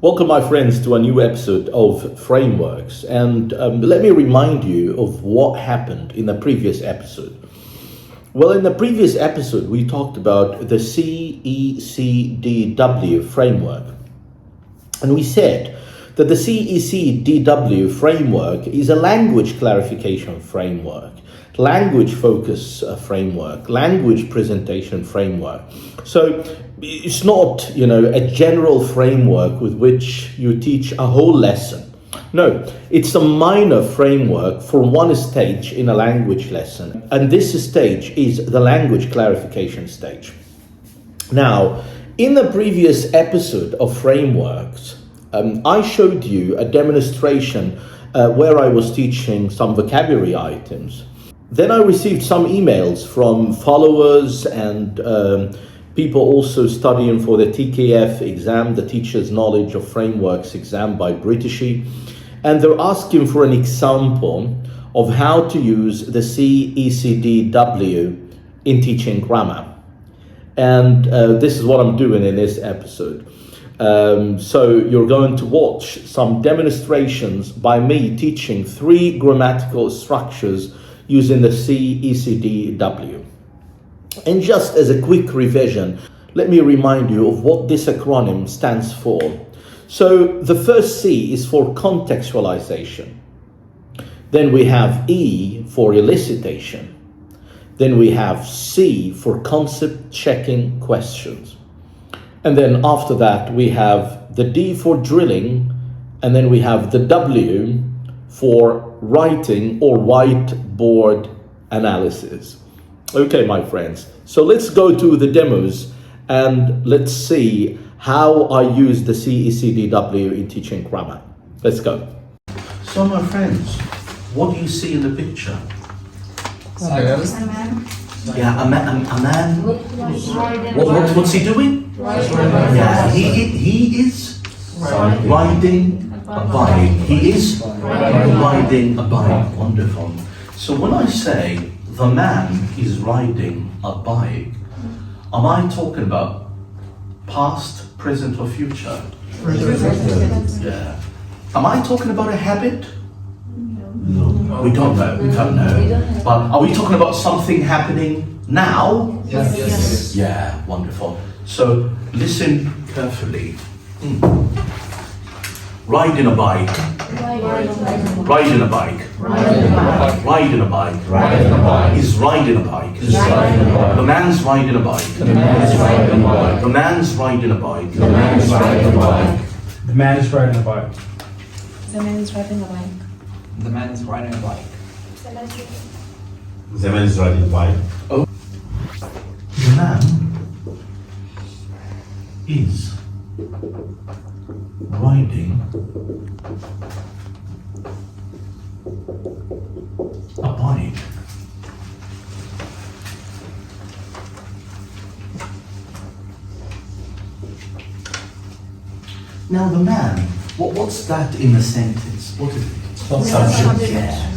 Welcome, my friends, to a new episode of Frameworks. And let me remind you of what happened in the previous episode. Well, in the previous episode, we talked about the CECDW framework. And we said that the CECDW framework is a language clarification framework, language focus framework, language presentation framework. So it's not, a general framework with which you teach a whole lesson. No, it's a minor framework for one stage in a language lesson. And this stage is the language clarification stage. Now, in the previous episode of Frameworks, I showed you a demonstration where I was teaching some vocabulary items. Then I received some emails from followers and people also studying for the TKF exam, the Teacher's Knowledge of Frameworks exam by Britishey. And they're asking for an example of how to use the CECDW in teaching grammar. And this is what I'm doing in this episode. So you're going to watch some demonstrations by me teaching 3 grammatical structures using the CECDW. And just as a quick revision, let me remind you of what this acronym stands for. So the first C is for contextualization. Then we have E for elicitation. Then we have C for concept checking questions. And then after that, we have the D for drilling. And then we have the W for writing or whiteboard analysis. Okay, my friends, so let's go to the demos and let's see how I use the CECDW in teaching grammar. Let's go. So, my friends, what do you see in the picture? A man. Yeah, a man. What's he doing? Yeah, he is riding a bike. He is riding a bike. Wonderful. So when I say the man is riding a bike, am I talking about past, present, or future? Yeah. Am I talking about a habit? No. We don't know. But are we talking about something happening now? Yes. Yeah, wonderful. So listen carefully. Riding a bike. Riding a bike. Riding a bike. Is riding a bike. The man's riding a bike. The man's riding a bike. The man's riding a bike. The man's riding a bike. The man is riding a bike. The man is riding a bike. The man is riding a bike. The man is riding a bike. Oh. The man is riding a bike. Now the man, what's that in the sentence? What is it? Subject. Yeah.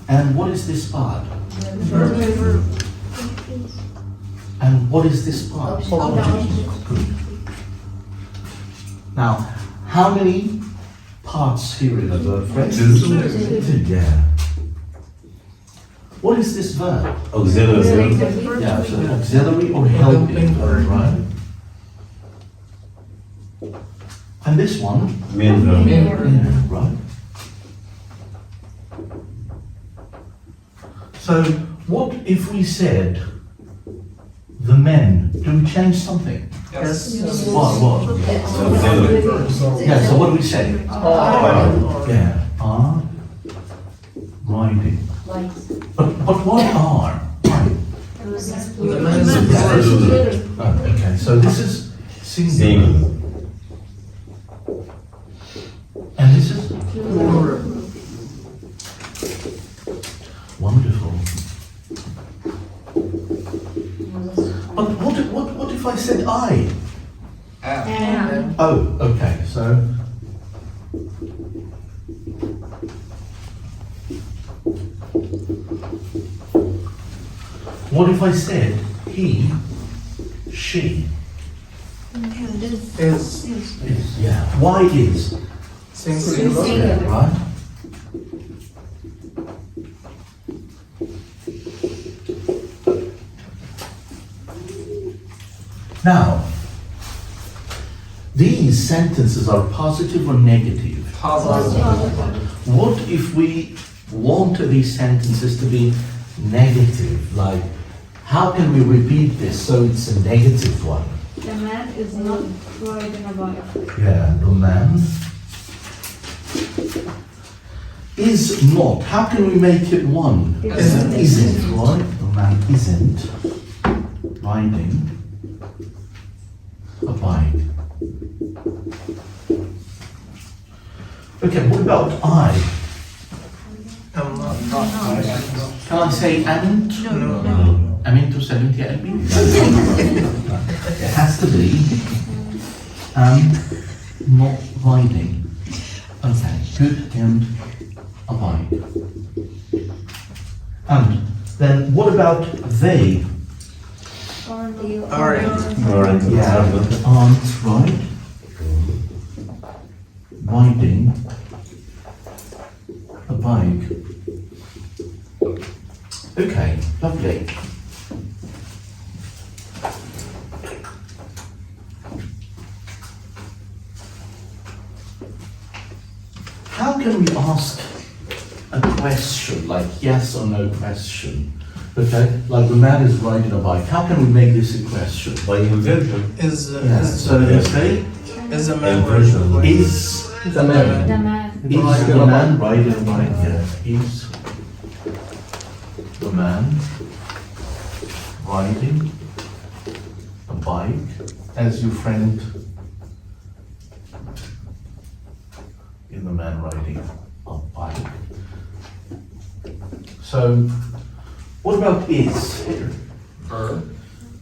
And what is this part? And what is this part? Good. Now, how many parts here in the verb phrase? Two. Yeah. What is this verb? Auxiliary. Yeah, so auxiliary or helping verb, right? And this one? Main verb. Yeah, right. So, what if we said the men? Do we change something? Yes. What? Auxiliary. Yeah, so what do we say? Yeah, are riding. But why are? Okay, so this is singular. Single. And this is? Wonderful. But what if I said I? Oh, okay, so. What if I said he, she? Is. Yeah. Why is? Singular. Yeah, right. Now, these sentences are positive or negative? Positive. What if we want these sentences to be negative? Like, how can we repeat this so it's a negative one? The man is not riding a bike. Yeah, the man is not. How can we make it one? Isn't. Isn't, right? The man isn't riding a bike. Okay, what about I? Can I say amint? No. Amint to 70 LB? It has to be not riding. Okay, good and a bike. And then what about they? Aren't. Yeah, aren't right. Riding a bike. Okay, lovely. How can we ask a question, like yes or no question? Okay, like the man is riding a bike. How can we make this a question? By inversion. So you say, Is a Inversion. is the man, The man. is the man riding a bike? Yeah, is the man riding a bike as your friend in the man riding a bike. So, what about is here? Verb.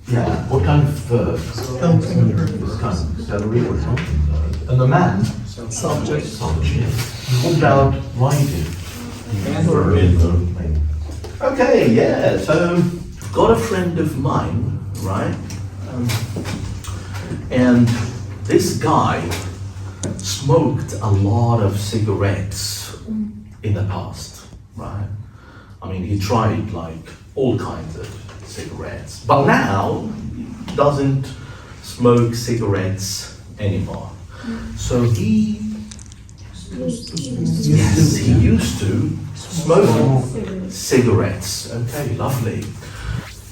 Yeah, what kind of verb? This kind of auxiliary or something. And the man? Subject. Subject. What about riding? Inversion. Okay, yeah, so got a friend of mine, right? And this guy smoked a lot of cigarettes in the past, right? I mean, he tried like all kinds of cigarettes, but now he doesn't smoke cigarettes anymore. So he used to smoke cigarettes. Okay, lovely.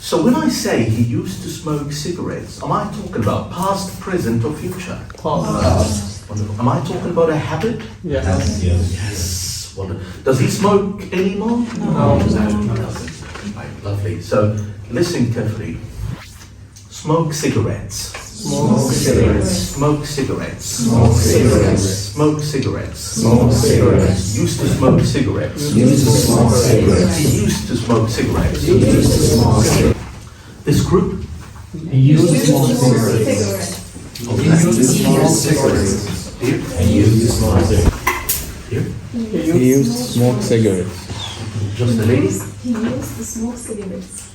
So when I say he used to smoke cigarettes, am I talking about past, present, or future? Past. Am I talking about a habit? Yes. Yes. Yes. Well, does he smoke anymore? No. He doesn't. Right, lovely. So listen carefully. Smoke cigarettes. Smoke cigarettes. Smoke cigarettes. Smoke cigarettes. Smoke cigarettes. Smoke cigarettes. Used to smoke cigarettes. Used to smoke cigarettes. He used to smoke cigarettes. Used to smoke cigarettes. This group? He used to smoke cigarettes. He used to smoke cigarettes. Here? He used to smoke cigarettes. Here? He used to smoke cigarettes. Just a lady? He used to smoke cigarettes.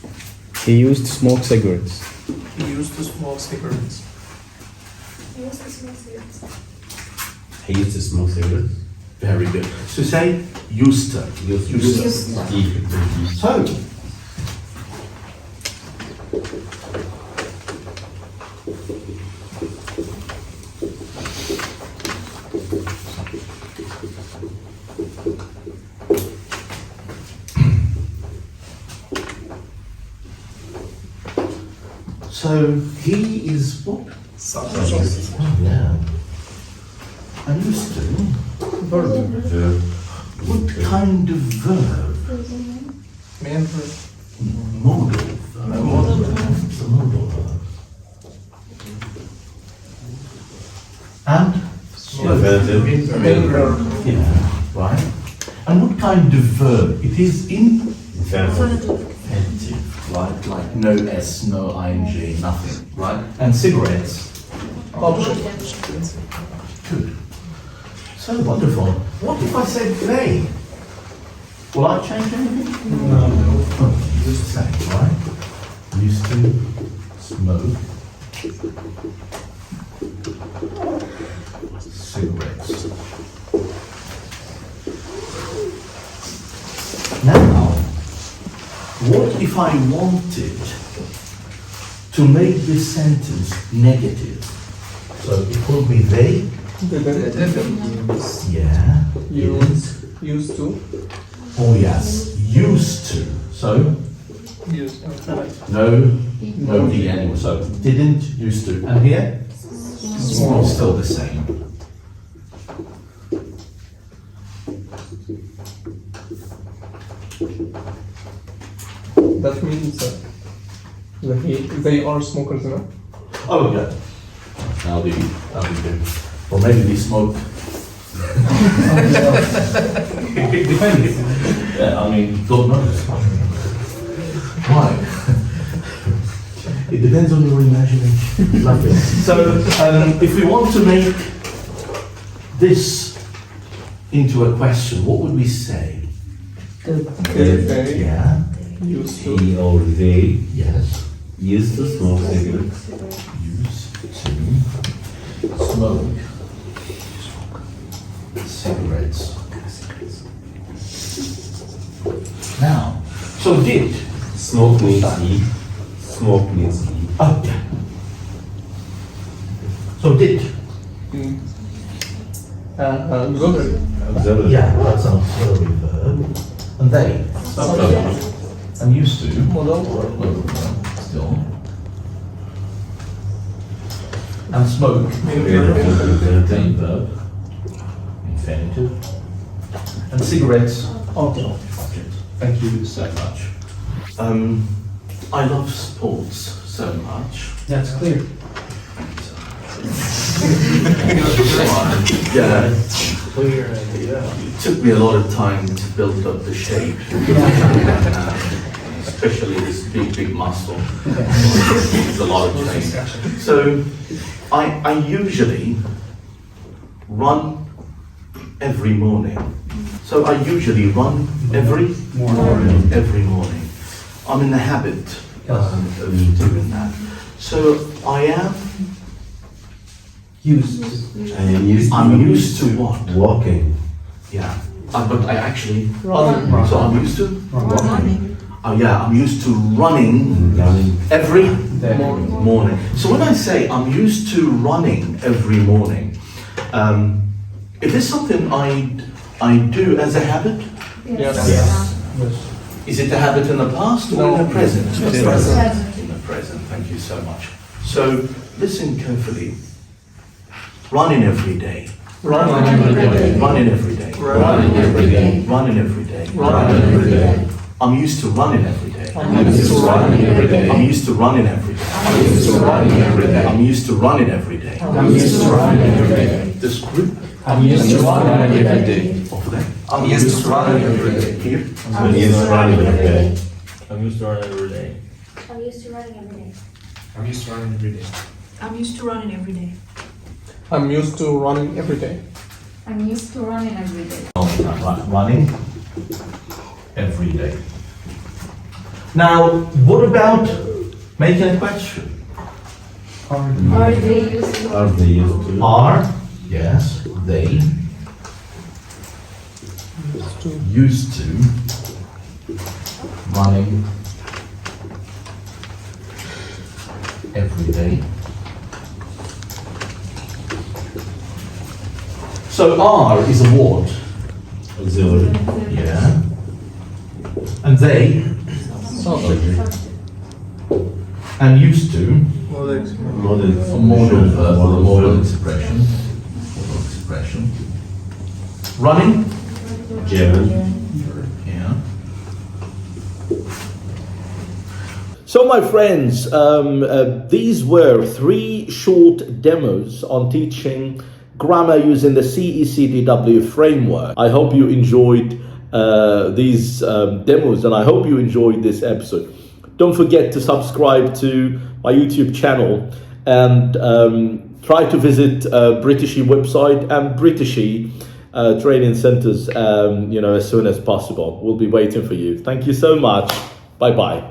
He used to smoke cigarettes. He used to smoke cigarettes. He used to smoke cigarettes. He used to smoke cigarettes. Very good. So say used to. Used to. So, so he is what? Subject. Oh, yeah. I used to. Verb. What kind of verb? Main verb. Modal verb. It's a modal verb. And? Infinitive. Main verb. Yeah, right. And what kind of verb? It is Infinitive. infinitive, right? Like no S, no ing, nothing, right? And cigarettes. Object. Good. So wonderful. What if I said they? Will I change anything? No. Oh, just the same, right? Used to smoke cigarettes. Now, what if I wanted to make this sentence negative? So it will be they, yeah, Used to. oh yes, used to. So no D anymore. So didn't, used to. And here? Small, still the same. That means they are smokers, no? Oh yeah. That'll be good. Or maybe they smoke. It depends. Yeah, I mean, don't know. Why? It depends on your imagination. Lovely. So, if we want to make this into a question, what would we say? They Yeah. used to. He or they Yes. used to smoke cigarettes. Used to smoke cigarettes. Now, so did. Smoke means eat. Smoke means eat. Okay. So did. Auxiliary. Auxiliary. Yeah, that's an auxiliary verb. And they. Subject. I'm used to. Modal. Still. And smoke. Infinitive. Verb. Infinitive. And cigarettes. Object. Thank you so much. I love sports so much. That's clear. Yeah. It took me a lot of time to build up the shape. Especially this big muscle. It's a lot of training. So I usually run every morning. So I usually run every morning. I'm in the habit of doing that. So I am used. I'm used to what? Walking. Yeah. But I actually Running. So I'm used to Running. Oh yeah, I'm used to running Running. every morning. So when I say I'm used to running every morning, is this something I do as a habit? Yes. Is it a habit in the past or No. in the present? Present. In the present, thank you so much. So listen carefully. Running every day. Running every day. Running every day. Running every day. Running every day. Running every day. I'm used to running every day. I'm used to running every day. I'm used to running every day. I'm used to running every day. I'm used to running every day. I'm used to running every day. This group I'm used to running every day. of them. I'm used to running every day. Here. I'm used to running every day. I'm used to running every day. I'm used to running every day. I'm used to running every day. I'm used to running every day. I'm used to running every day. I'm used to running every day. Running every day. Now, what about making a question? Are they used to? Are they used to? Are, yes, they used to running every day. So are is a what? Auxiliary. Yeah. And they Subject. and used to Model. a modal verb or a modal expression. Modal expression. Running. German. Yeah. So my friends, these were 3 short demos on teaching grammar using the CECDW framework. I hope you enjoyed these demos and I hope you enjoyed this episode. Don't forget to subscribe to my YouTube channel and try to visit Britishey website and Britishey training centers as soon as possible. We'll be waiting for you. Thank you so much. Bye bye.